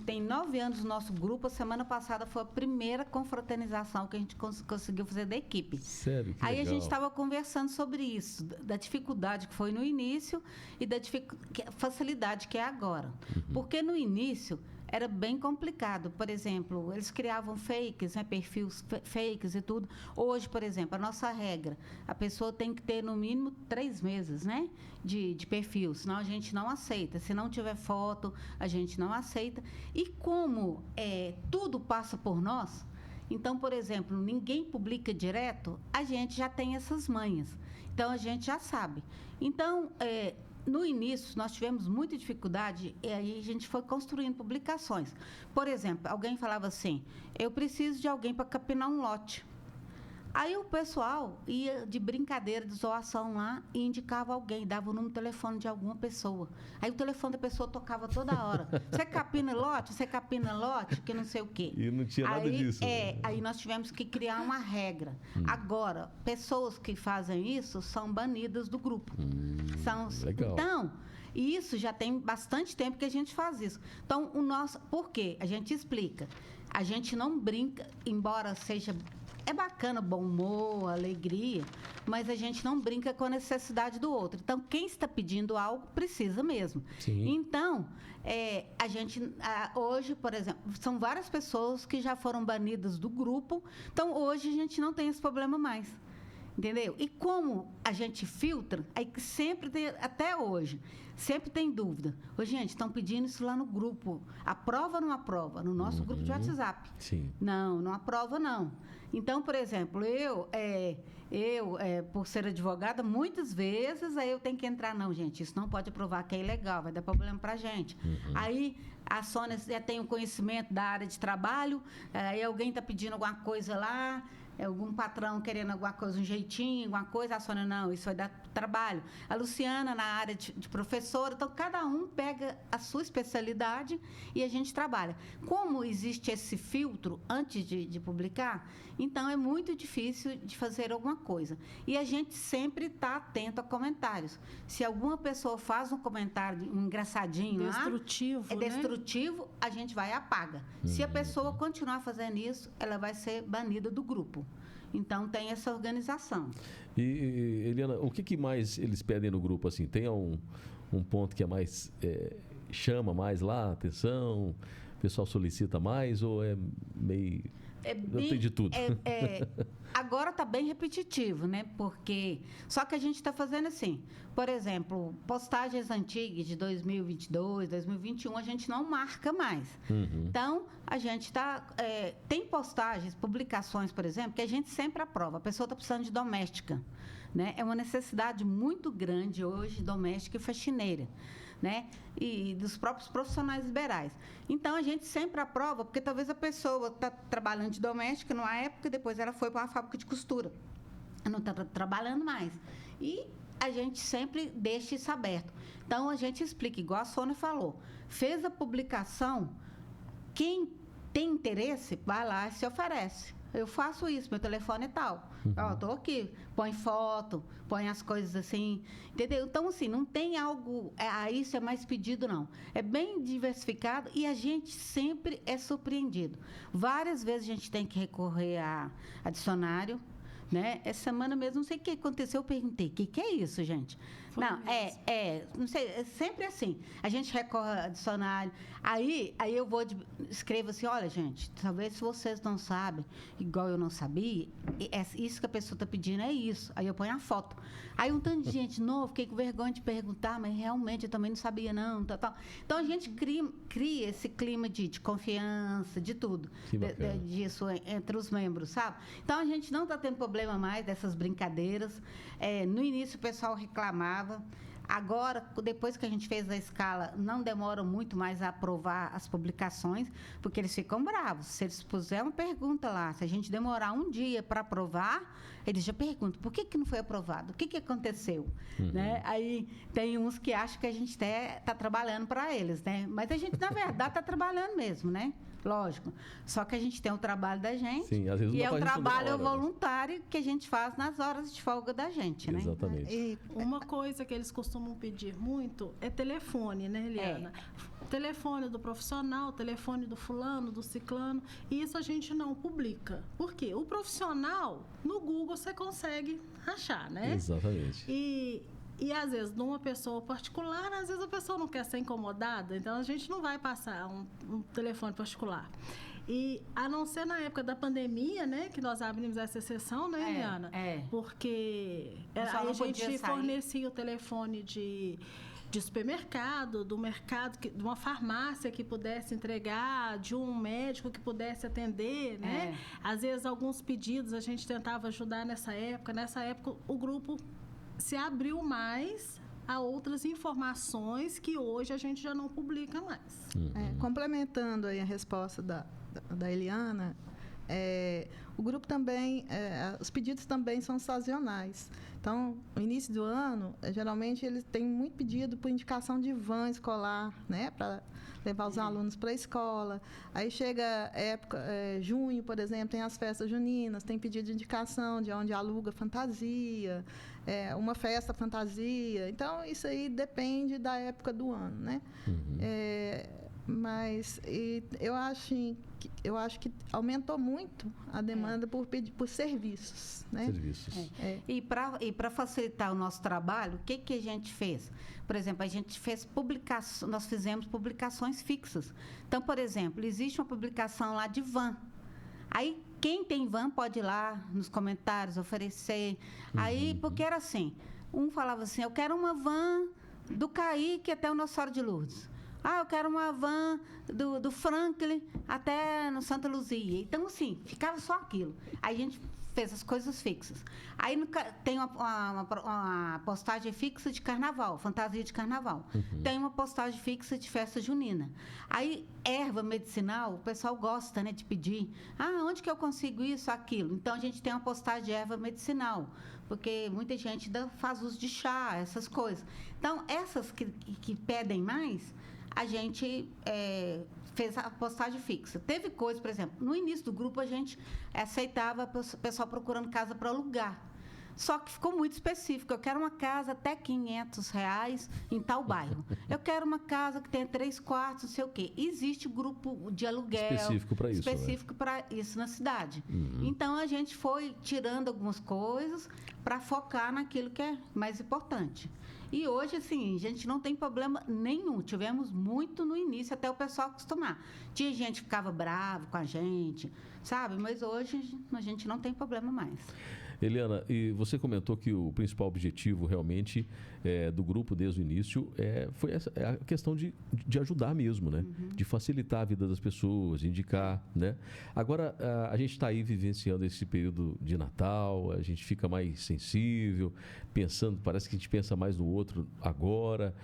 tem 9 anos no nosso grupo. A semana passada foi a primeira confraternização que a gente conseguiu fazer da equipe. Sério? Que Aí legal. a gente estava conversando sobre isso, da dificuldade que foi no início e da facilidade que é agora. Porque no início era bem complicado. Por exemplo, eles criavam fakes, né, perfis fakes e tudo. Hoje, por exemplo, a nossa regra, a pessoa tem que ter no mínimo 3 meses, né, de perfil, senão a gente não aceita. Se não tiver foto, a gente não aceita. E como tudo passa por nós, então, por exemplo, ninguém publica direto, a gente já tem essas manhas. Então, a gente já sabe. Então, no início, nós tivemos muita dificuldade e aí a gente foi construindo publicações. Por exemplo, alguém falava assim, eu preciso de alguém para capinar um lote. Aí o pessoal ia de brincadeira, de zoação lá e indicava alguém, dava o número de telefone de alguma pessoa. Aí o telefone da pessoa tocava toda hora. Você capina lote? Você capina lote? Que não sei o quê. E não tinha nada disso. Aí nós tivemos que criar uma regra. Agora, pessoas que fazem isso são banidas do grupo. Legal. Então, isso já tem bastante tempo que a gente faz isso. Então, por quê? A gente explica. A gente não brinca, embora seja... É bacana, bom humor, alegria, mas a gente não brinca com a necessidade do outro. Então, quem está pedindo algo, precisa mesmo. Sim. Então, a gente, hoje, por exemplo, são várias pessoas que já foram banidas do grupo. Então, hoje, a gente não tem esse problema mais. Entendeu? E como a gente filtra, aí que sempre tem, até hoje, sempre tem dúvida. Ô, gente, estão pedindo isso lá no grupo. Aprova ou não aprova? No nosso grupo de WhatsApp. Sim. Não aprova, não. Então, por exemplo, eu por ser advogada, muitas vezes aí eu tenho que entrar, não, gente, isso não pode aprovar, que é ilegal, vai dar problema pra gente. Aí a Sônia já tem o conhecimento da área de trabalho, aí alguém está pedindo alguma coisa lá, algum patrão querendo alguma coisa, um jeitinho, alguma coisa, a Sônia, não, isso vai dar trabalho. A Luciana, na área de professora, então cada um pega a sua especialidade e a gente trabalha. Como existe esse filtro antes de publicar, então é muito difícil de fazer alguma coisa. E a gente sempre está atento a comentários. Se alguma pessoa faz um comentário, um engraçadinho destrutivo, é destrutivo, a gente vai e apaga. Se a pessoa continuar fazendo isso, ela vai ser banida do grupo. Então, tem essa organização. E, Eliana, o que mais eles pedem no grupo? Assim, tem um ponto que é mais chama mais lá a atenção? O pessoal solicita mais ou é meio... tem de tudo. Agora está bem repetitivo, né? Porque... Só que a gente está fazendo assim. Por exemplo, postagens antigas de 2022, 2021, a gente não marca mais. Então, a gente está... tem postagens, publicações, por exemplo, que a gente sempre aprova. A pessoa está precisando de doméstica, né? É uma necessidade muito grande hoje, doméstica e faxineira, né? E dos próprios profissionais liberais. Então, a gente sempre aprova, porque talvez a pessoa está trabalhando de doméstica numa época, depois ela foi para uma fábrica de costura. Não está trabalhando mais. E a gente sempre deixa isso aberto. Então, a gente explica, igual a Sônia falou. Fez a publicação, quem tem interesse, vai lá e se oferece. Eu faço isso, meu telefone é tal. Estou aqui, põe foto, põe as coisas assim, entendeu? Então, assim, não tem algo, isso é mais pedido, não. É bem diversificado e a gente sempre é surpreendido. Várias vezes a gente tem que recorrer a dicionário, né? Essa semana mesmo, não sei o que aconteceu, eu perguntei, o que é isso, gente? Não, não sei, é sempre assim. A gente recorre a dicionário, aí eu escrevo assim, olha, gente, talvez se vocês não sabem, igual eu não sabia, isso que a pessoa está pedindo é isso. Aí eu ponho a foto. Aí um tanto de gente novo, fiquei com vergonha de perguntar, mas realmente eu também não sabia, não. Tal. Então, a gente cria esse clima de confiança, de tudo, disso entre os membros, sabe? Então, a gente não está tendo problema mais dessas brincadeiras. No início, o pessoal reclamava. Agora, depois que a gente fez a escala, não demora muito mais a aprovar as publicações, porque eles ficam bravos. Se eles puserem uma pergunta lá, se a gente demorar um dia para aprovar, eles já perguntam, por que não foi aprovado? O que aconteceu? Né? Aí tem uns que acham que a gente está trabalhando para eles, né? Mas a gente, na verdade, está trabalhando mesmo, né? Lógico. Só que a gente tem o trabalho da gente. Sim, às vezes e é o trabalho hora, voluntário que a gente faz nas horas de folga da gente, né? Exatamente. E uma coisa que eles costumam pedir muito é telefone, né, Eliana? Telefone do profissional, telefone do fulano, do ciclano. E isso a gente não publica. Por quê? O profissional, no Google, você consegue achar, né? Exatamente. E, às vezes, numa pessoa particular, às vezes a pessoa não quer ser incomodada, então a gente não vai passar um telefone particular. E, a não ser na época da pandemia, né, que nós abrimos essa exceção, né, Eliana? Porque a gente fornecia o telefone de supermercado, do mercado, de uma farmácia que pudesse entregar, de um médico que pudesse atender, né? Às vezes, alguns pedidos a gente tentava ajudar nessa época. Nessa época, o grupo se abriu mais a outras informações que hoje a gente já não publica mais. Complementando aí a resposta da Eliana, o grupo também, os pedidos também são sazonais. Então, no início do ano, geralmente eles têm muito pedido por indicação de van escolar, né, para levar os alunos para a escola. Aí chega época, junho, por exemplo, tem as festas juninas, tem pedido de indicação de onde aluga fantasia, uma festa fantasia. Então, isso aí depende da época do ano, né? Mas eu acho que aumentou muito a demanda por serviços, né? Serviços. E para facilitar o nosso trabalho, o que a gente fez? Por exemplo, a gente fez nós fizemos publicações fixas. Então, por exemplo, existe uma publicação lá de van. Aí, quem tem van pode ir lá nos comentários oferecer. Aí, porque era assim, um falava assim, eu quero uma van do Caíque até o Nossa Senhora de Lourdes. Ah, eu quero uma van do Franklin até no Santa Luzia. Então, assim, ficava só aquilo. Aí a gente fez as coisas fixas. Aí tem uma postagem fixa de carnaval, fantasia de carnaval. Tem uma postagem fixa de festa junina. Aí, erva medicinal, o pessoal gosta, né, de pedir. Ah, onde que eu consigo isso, aquilo? Então, a gente tem uma postagem de erva medicinal, porque muita gente faz uso de chá, essas coisas. Então, essas que pedem mais, a gente fez a postagem fixa. Teve coisa, por exemplo, no início do grupo a gente aceitava o pessoal procurando casa para alugar. Só que ficou muito específico. Eu quero uma casa até R$500 em tal bairro. Eu quero uma casa que tenha 3 quartos, não sei o quê. Existe grupo de aluguel específico para isso. Específico para isso na cidade. Então, a gente foi tirando algumas coisas para focar naquilo que é mais importante. E hoje, assim, a gente não tem problema nenhum. Tivemos muito no início, até o pessoal acostumar. Tinha gente que ficava bravo com a gente, sabe? Mas hoje a gente não tem problema mais. Eliana, e você comentou que o principal objetivo realmente do grupo desde o início foi a questão de ajudar mesmo, né? De facilitar a vida das pessoas, de indicar, né? Agora, a gente está aí vivenciando esse período de Natal, a gente fica mais sensível, pensando, parece que a gente pensa mais no outro agora.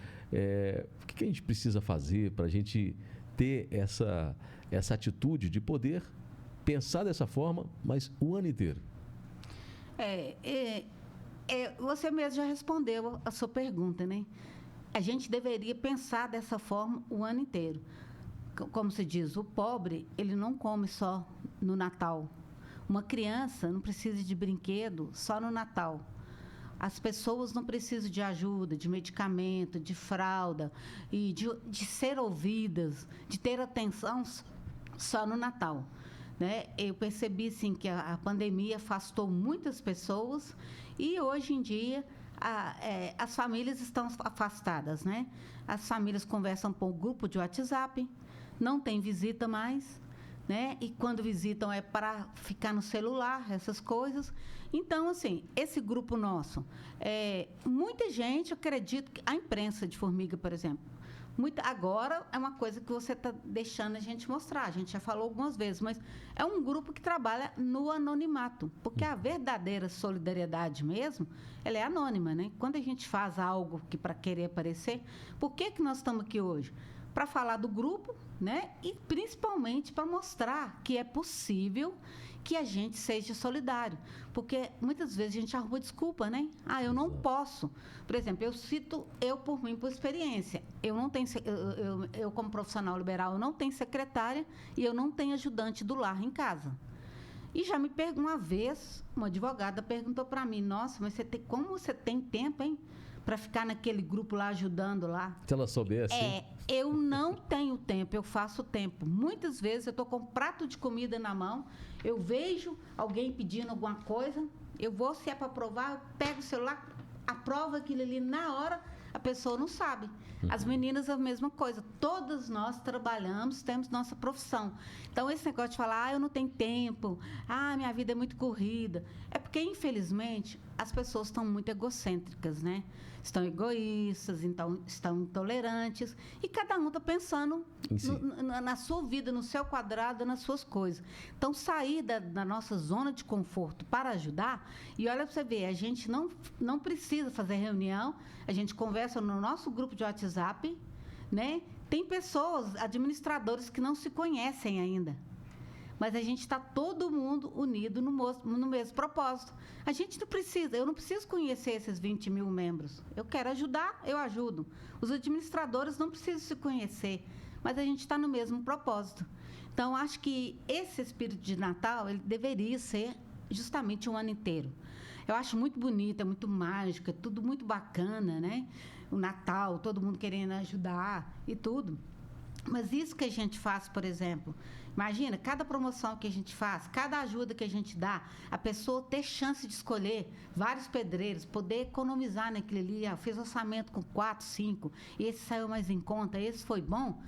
O que a gente precisa fazer para a gente ter essa atitude de poder pensar dessa forma, mas o ano inteiro? Você mesmo já respondeu a sua pergunta, né? A gente deveria pensar dessa forma o ano inteiro. Como se diz, o pobre, ele não come só no Natal. Uma criança não precisa de brinquedo só no Natal. As pessoas não precisam de ajuda, de medicamento, de fralda, e de ser ouvidas, de ter atenção só no Natal. Né? Eu percebi, sim, que a pandemia afastou muitas pessoas e, hoje em dia, as famílias estão afastadas, né? As famílias conversam por grupo de WhatsApp, não tem visita mais, né? E quando visitam é para ficar no celular, essas coisas. Então, assim, esse grupo nosso, muita gente, eu acredito, que a imprensa de Formiga, por exemplo, agora é uma coisa que você está deixando a gente mostrar. A gente já falou algumas vezes, mas é um grupo que trabalha no anonimato. Porque a verdadeira solidariedade mesmo, ela é anônima, né? Quando a gente faz algo que para querer aparecer, por que nós estamos aqui hoje? Para falar do grupo, né? E principalmente para mostrar que é possível que a gente seja solidário. Porque muitas vezes a gente arruma desculpa, né? Ah, eu não posso. Por exemplo, eu cito por mim, por experiência. Eu não tenho, eu como profissional liberal, eu não tenho secretária e eu não tenho ajudante do lar em casa. E já uma vez, uma advogada perguntou para mim, nossa, mas como você tem tempo, hein? Para ficar naquele grupo lá, ajudando lá. Se ela soubesse. Eu não tenho tempo, eu faço tempo. Muitas vezes eu estou com um prato de comida na mão, eu vejo alguém pedindo alguma coisa, eu vou, se é para provar, eu pego o celular, aprovo aquilo ali na hora, a pessoa não sabe. As meninas, a mesma coisa. Todas nós trabalhamos, temos nossa profissão. Então, esse negócio de falar, eu não tenho tempo, minha vida é muito corrida, é porque, infelizmente, as pessoas estão muito egocêntricas, né? Estão egoístas, então, estão intolerantes, e cada um está pensando na sua vida, no seu quadrado, nas suas coisas. Então, sair da nossa zona de conforto para ajudar, e olha para você ver, a gente não precisa fazer reunião, a gente conversa no nosso grupo de WhatsApp, né? Tem pessoas, administradores, que não se conhecem ainda. Mas a gente está todo mundo unido no mesmo propósito. A gente não precisa, eu não preciso conhecer esses 20 mil membros. Eu quero ajudar, eu ajudo. Os administradores não precisam se conhecer, mas a gente está no mesmo propósito. Então, acho que esse espírito de Natal, ele deveria ser justamente um ano inteiro. Eu acho muito bonito, é muito mágico, é tudo muito bacana, né? O Natal, todo mundo querendo ajudar e tudo. Mas isso que a gente faz, por exemplo, imagina, cada promoção que a gente faz, cada ajuda que a gente dá, a pessoa ter chance de escolher vários pedreiros, poder economizar naquele ali, fez orçamento com 4, 5, esse saiu mais em conta, esse foi bom.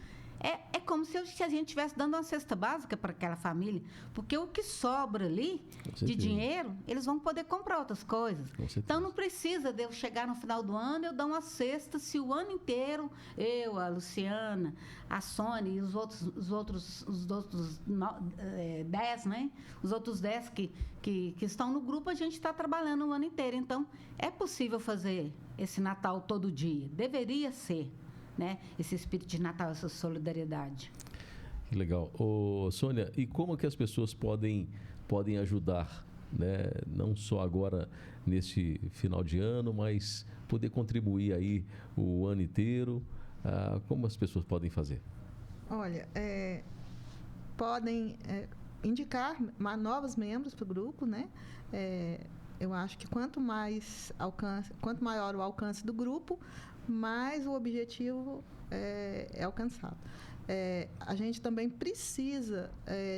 É como se a gente estivesse dando uma cesta básica para aquela família, porque o que sobra ali de dinheiro, eles vão poder comprar outras coisas. Então, não precisa de eu chegar no final do ano, eu dar uma cesta, se o ano inteiro, eu, a Luciana, a Sônia e os outros 10, né? Os outros 10 que estão no grupo, a gente está trabalhando o ano inteiro. Então, é possível fazer esse Natal todo dia. Deveria ser. Né? Esse espírito de Natal, essa solidariedade. Que legal. Sônia, e como que as pessoas podem ajudar, né? Não só agora nesse final de ano, mas poder contribuir aí o ano inteiro? Como as pessoas podem fazer? Olha, podem indicar novos membros para o grupo, né? Eu acho que quanto maior o alcance do grupo, mais o objetivo é alcançado. A gente também precisa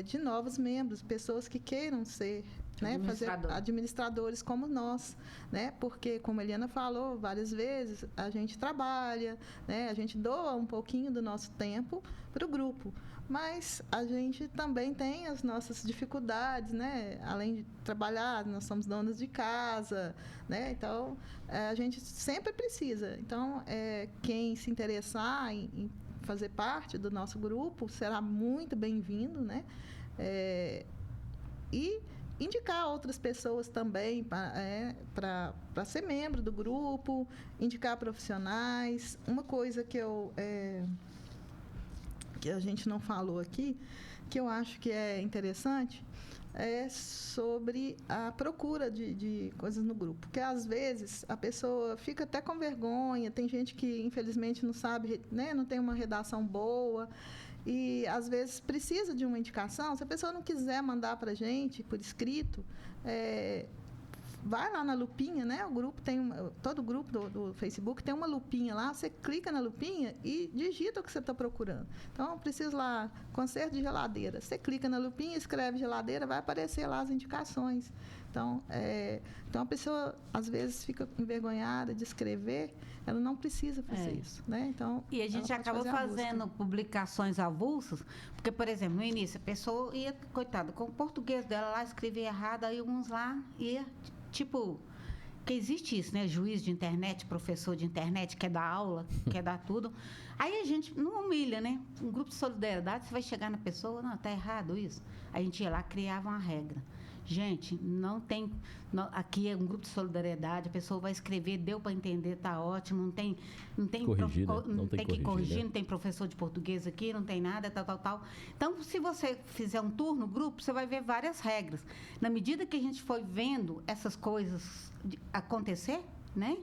de novos membros, pessoas que queiram ser, né, fazer administradores como nós, né? Porque, como a Eliana falou várias vezes, a gente trabalha, né? A gente doa um pouquinho do nosso tempo para o grupo. Mas a gente também tem as nossas dificuldades, né? Além de trabalhar, nós somos donos de casa, né? Então, a gente sempre precisa. Então, quem se interessar em fazer parte do nosso grupo será muito bem-vindo, né? E indicar outras pessoas também para ser membro do grupo, indicar profissionais. Uma coisa que que a gente não falou aqui, que eu acho que é interessante, é sobre a procura de coisas no grupo. Porque, às vezes, a pessoa fica até com vergonha, tem gente que, infelizmente, não sabe, né, não tem uma redação boa, e, às vezes, precisa de uma indicação. Se a pessoa não quiser mandar para a gente, por escrito, vai lá na lupinha, né? Todo grupo do Facebook tem uma lupinha lá, você clica na lupinha e digita o que você está procurando. Então, preciso lá, conserto de geladeira. Você clica na lupinha, escreve geladeira, vai aparecer lá as indicações. Então, a pessoa, às vezes, fica envergonhada de escrever, ela não precisa fazer isso, né? Então, e a gente acaba fazendo publicações avulsas, porque, por exemplo, no início, a pessoa ia, coitada, com o português dela lá, escrevia errado, aí uns lá ia... Tipo, que existe isso, né? Juiz de internet, professor de internet, quer dar aula, quer dar tudo. Aí a gente não humilha, né? Um grupo de solidariedade, você vai chegar na pessoa, não, tá errado isso. A gente ia lá, criava uma regra. Gente, não tem... aqui é um grupo de solidariedade, a pessoa vai escrever, deu para entender, tá ótimo, não tem corrigir, né? Não tem que corrigir, né? não tem professor de português aqui, não tem nada, tal. Então, se você fizer um tour no grupo, você vai ver várias regras. Na medida que a gente foi vendo essas coisas acontecer, né?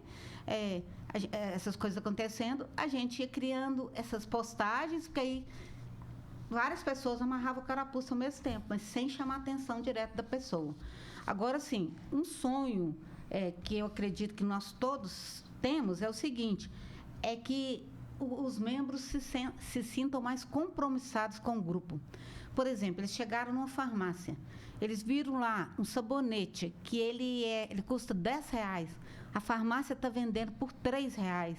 Essas coisas acontecendo, a gente ia criando essas postagens, porque aí várias pessoas amarravam o carapuça ao mesmo tempo, mas sem chamar a atenção direto da pessoa. Agora, sim, um sonho que eu acredito que nós todos temos é o seguinte, é que os membros se sintam mais compromissados com o grupo. Por exemplo, eles chegaram numa farmácia, eles viram lá um sabonete que ele custa R$10, a farmácia está vendendo por R$3.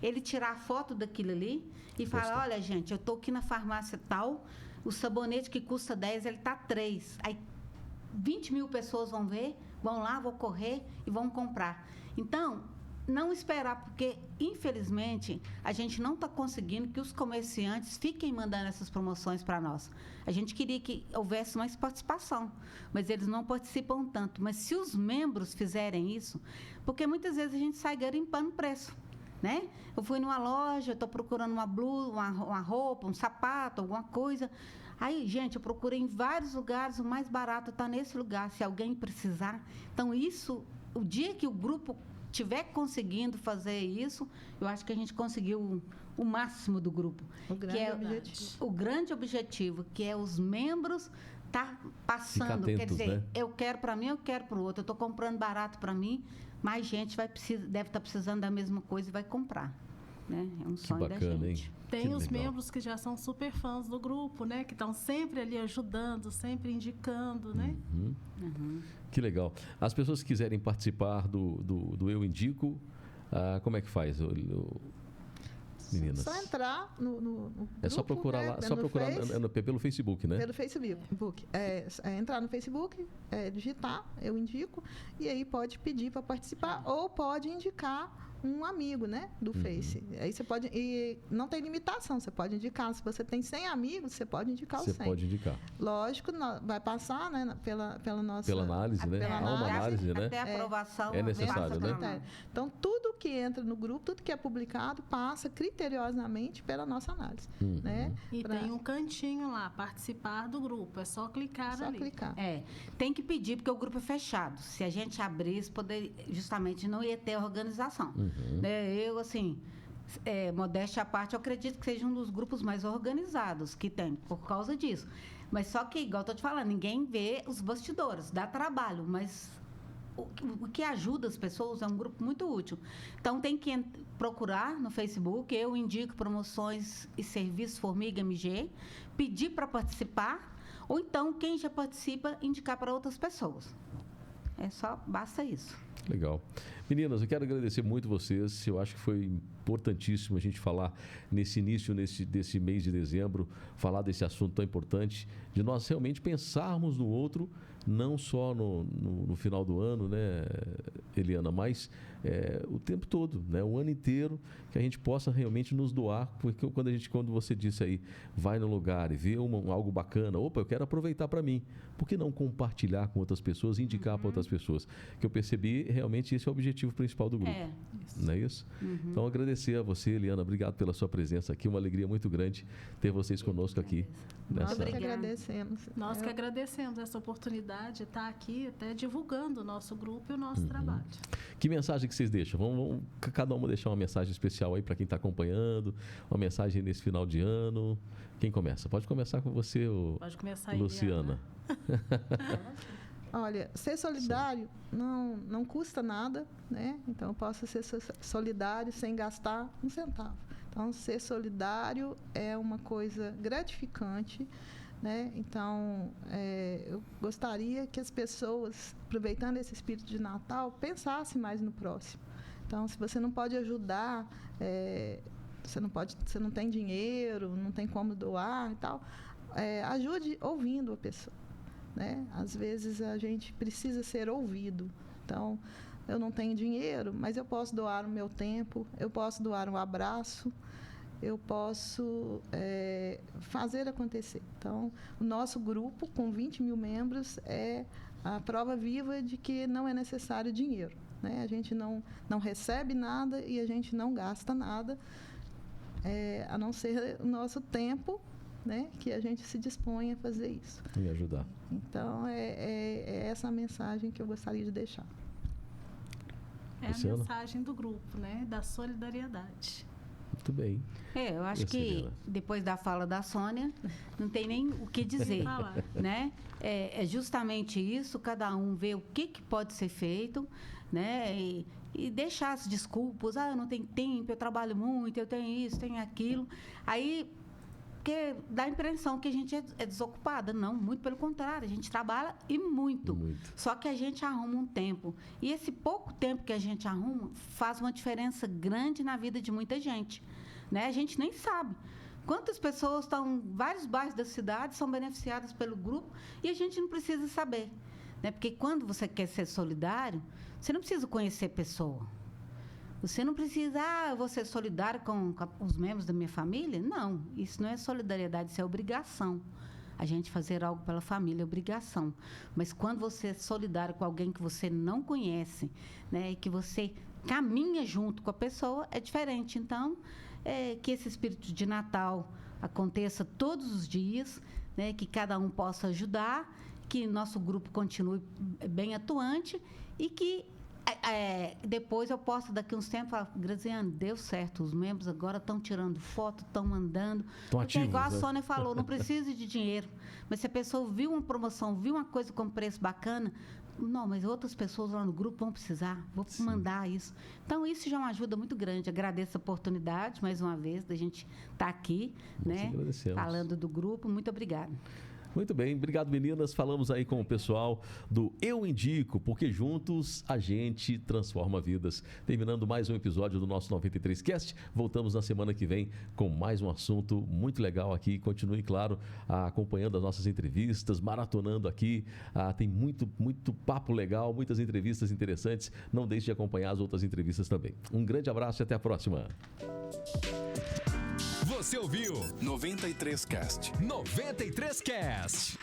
Ele tirar a foto daquilo ali e falar, olha, gente, eu estou aqui na farmácia tal, o sabonete que custa 10, ele está 3. Aí 20 mil pessoas vão ver, vão lá, vão correr e vão comprar. Então, não esperar, porque, infelizmente, a gente não está conseguindo que os comerciantes fiquem mandando essas promoções para nós. A gente queria que houvesse mais participação, mas eles não participam tanto. Mas se os membros fizerem isso, porque muitas vezes a gente sai garimpando preço, né? Eu fui numa loja, estou procurando uma blusa, uma roupa, um sapato, alguma coisa. Aí, gente, eu procurei em vários lugares, o mais barato está nesse lugar, se alguém precisar. Então, isso, o dia que o grupo estiver conseguindo fazer isso, eu acho que a gente conseguiu o máximo do grupo. O grande objetivo, que é os membros estar passando. Atentos, quer dizer, né? Eu quero para mim, eu quero para o outro. Eu estou comprando barato para mim, mais gente deve estar precisando da mesma coisa e vai comprar. Né? É um sonho bacana, da gente. Hein? Tem os legal. membros que já são super fãs do grupo, né? Que estão sempre ali ajudando, sempre indicando, né? Que legal. As pessoas que quiserem participar do Eu Indico, como é que faz? meninas? Só entrar no É só grupo, procurar né, lá, só no procurar Face, pelo Facebook, né? pelo Facebook. Entrar no Facebook, digitar, eu indico, e aí pode pedir para participar ou pode indicar um amigo, né, do Face. Aí você pode, e não tem limitação, você pode indicar, se você tem 100 amigos, você pode indicar os 100. Você pode indicar. Lógico, vai passar, né, pela nossa... Pela análise, né? pela Há uma análise, né? Até a aprovação. É necessário, passa né? pela análise. Então, tudo que entra no grupo, tudo que é publicado, passa criteriosamente pela nossa análise, né? E tem um cantinho lá, participar do grupo. É só clicar Só ali. clicar. Tem que pedir, porque o grupo é fechado. Se a gente abrisse, justamente não ia ter organização. Né? Eu, assim, modéstia à parte, eu acredito que seja um dos grupos mais organizados que tem, por causa disso. Mas só que, igual eu tô te falando, ninguém vê os bastidores, dá trabalho, mas o que ajuda as pessoas é um grupo muito útil. Então, tem que procurar no Facebook, eu indico promoções e serviços Formiga MG, pedir para participar, ou então, quem já participa, indicar para outras pessoas. Basta isso. Legal. Meninas, eu quero agradecer muito vocês. Eu acho que foi importantíssimo a gente falar nesse início desse mês de dezembro, falar desse assunto tão importante, de nós realmente pensarmos no outro, não só no final do ano, né, Eliana, mas o tempo todo, né, o ano inteiro, que a gente possa realmente nos doar, porque quando você disse aí, vai no lugar e vê algo bacana, opa, eu quero aproveitar para mim, por que não compartilhar com outras pessoas, indicar para outras pessoas? Que eu percebi, realmente, esse é o objetivo principal do grupo. Não é isso? Então, agradecer a você, Eliana, obrigado pela sua presença aqui, uma alegria muito grande ter vocês conosco aqui. Nós que agradecemos. Nós que agradecemos essa oportunidade de estar aqui, até divulgando o nosso grupo e o nosso trabalho. Que mensagem que vocês deixam? Vamos cada uma deixar uma mensagem especial aí para quem está acompanhando, uma mensagem nesse final de ano. Quem começa? Pode começar com você, Pode começar aí, Luciana. Olha, ser solidário não custa nada, né? Então, eu posso ser solidário sem gastar um centavo. Então, ser solidário é uma coisa gratificante, né? Então, eu gostaria que as pessoas, aproveitando esse espírito de Natal, pensassem mais no próximo. Então, se você não pode ajudar, você não tem dinheiro, não tem como doar e tal, ajude ouvindo a pessoa, né? Às vezes a gente precisa ser ouvido. Então, eu não tenho dinheiro, mas eu posso doar o meu tempo, eu posso doar um abraço, eu posso fazer acontecer. Então, o nosso grupo, com 20 mil membros, é a prova viva de que não é necessário dinheiro, né? A gente não recebe nada e a gente não gasta nada, a não ser o nosso tempo, né, que a gente se dispõe a fazer isso. E ajudar. Então, é essa a mensagem que eu gostaria de deixar. É a mensagem do grupo, né, da solidariedade. Muito bem. Eu acho que depois da fala da Sônia, não tem nem o que dizer, né? É justamente isso, cada um vê o que pode ser feito, né? E deixar as desculpas, eu não tenho tempo, eu trabalho muito, eu tenho isso, tenho aquilo. Aí, porque dá a impressão que a gente é desocupada. Não, muito pelo contrário, a gente trabalha e muito. Só que a gente arruma um tempo. E esse pouco tempo que a gente arruma faz uma diferença grande na vida de muita gente, né? A gente nem sabe quantas pessoas estão em vários bairros da cidade, são beneficiadas pelo grupo e a gente não precisa saber, né? Porque quando você quer ser solidário, você não precisa conhecer pessoa. Você não precisa, eu vou ser solidário com os membros da minha família. Não, isso não é solidariedade, isso é obrigação. A gente fazer algo pela família é obrigação. Mas quando você é solidário com alguém que você não conhece, né, e que você caminha junto com a pessoa, é diferente. Então, que esse espírito de Natal aconteça todos os dias, né, que cada um possa ajudar, que nosso grupo continue bem atuante e que depois eu posso, daqui uns tempos, falar, Graziane, deu certo, os membros agora estão tirando foto, estão mandando. Porque igual a Sônia falou, não precisa de dinheiro. Mas se a pessoa viu uma promoção, viu uma coisa com preço bacana, não, mas outras pessoas lá no grupo vão precisar, vou mandar isso. Então, isso já é uma ajuda muito grande. Agradeço a oportunidade, mais uma vez, da gente estar aqui, né, falando do grupo. Muito obrigada. Muito bem, obrigado meninas. Falamos aí com o pessoal do Eu Indico, porque juntos a gente transforma vidas. Terminando mais um episódio do nosso 93Cast. Voltamos na semana que vem com mais um assunto muito legal aqui. Continue, claro, acompanhando as nossas entrevistas, maratonando aqui. Tem muito papo legal, muitas entrevistas interessantes. Não deixe de acompanhar as outras entrevistas também. Um grande abraço e até a próxima. Você ouviu 93Cast. 93Cast.